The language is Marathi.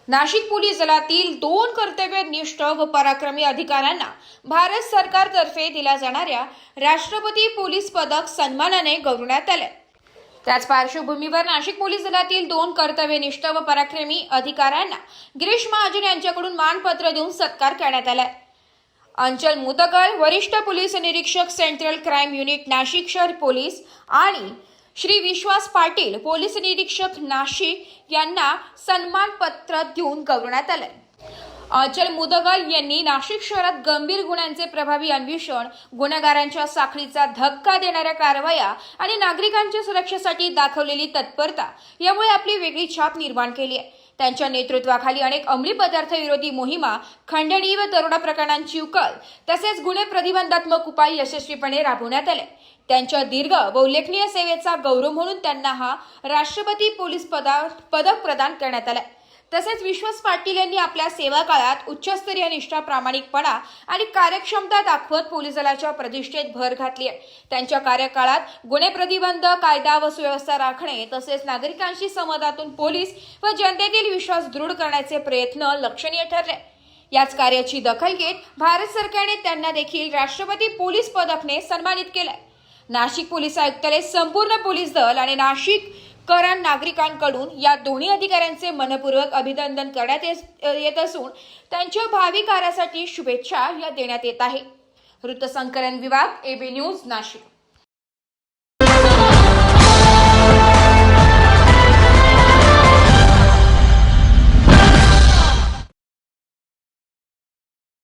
नाशिक पोलीस दलातील 2 कर्तव्यनिष्ठ व पराक्रमी अधिकाऱ्यांना भारत सरकारतर्फे दिल्या जाणाऱ्या राष्ट्रपती पोलीस पदक सन्मानाने गौरवण्यात आले। त्याच पार्श्वभूमीवर नाशिक पोलीस दलातील 2 कर्तव्यनिष्ठ व पराक्रमी अधिकाऱ्यांना गिरीश महाजन यांच्याकडून मानपत्र देऊन सत्कार करण्यात आला। अंचल मुदगल, वरिष्ठ पोलीस निरीक्षक, सेंट्रल क्राइम युनिट नाशिक शहर पोलीस आणि श्री विश्वास पाटील, पोलीस निरीक्षक नाशिक यांना सन्मानपत्र देऊन गौरवण्यात आले। अंचल मुदगल यांनी नाशिक शहरात गंभीर गुन्ह्यांचे प्रभावी अन्वेषण, गुन्हेगारांच्या साखळीचा धक्का देणाऱ्या कारवाया आणि नागरिकांच्या सुरक्षेसाठी दाखवलेली तत्परता यामुळे आपली वेगळी छाप निर्माण केली आहे। त्यांच्या नेतृत्वाखाली अनेक अंमली पदार्थ विरोधी मोहिमा, खंडणी व दरोडा प्रकरणांची उकल तसेच गुन्हे प्रतिबंधात्मक उपाय यशस्वीपणे राबवण्यात आले। त्यांच्या दीर्घ व उल्लेखनीय सेवेचा गौरव म्हणून त्यांना हा राष्ट्रपती पोलीस पदक प्रदान करण्यात आले। तसेच विश्वास पाटील यांनी आपल्या सेवा काळात उच्चस्तरीय निष्ठा, प्रामाणिकपणा आणि कार्यक्षमता दाखवत पोलीस दलाच्या प्रतिष्ठेत भर घातली आहे। त्यांच्या कार्यकाळात गुन्हे प्रतिबंध, कायदा व सुव्यवस्था राखणे तसेच नागरिकांशी संवादातून पोलीस व जनतेतील विश्वास दृढ करण्याचे प्रयत्न लक्षणीय ठरले। याच कार्याची दखल घेत भारत सरकारने त्यांना देखील राष्ट्रपती पोलीस पदकने सन्मानित केले। नाशिक पोलीस आयुक्तालय, संपूर्ण पोलीस दल आणि नाशिककरांना नागरिकांकडून या दोन्ही अधिकाऱ्यांचे मनपूर्वक अभिनंदन करण्यात येत असून त्यांच्या भावी कार्यासाठी शुभेच्छा या देण्यात येत आहे। वृत्तसंकलन विभाग, AB न्यूज, नाशिक।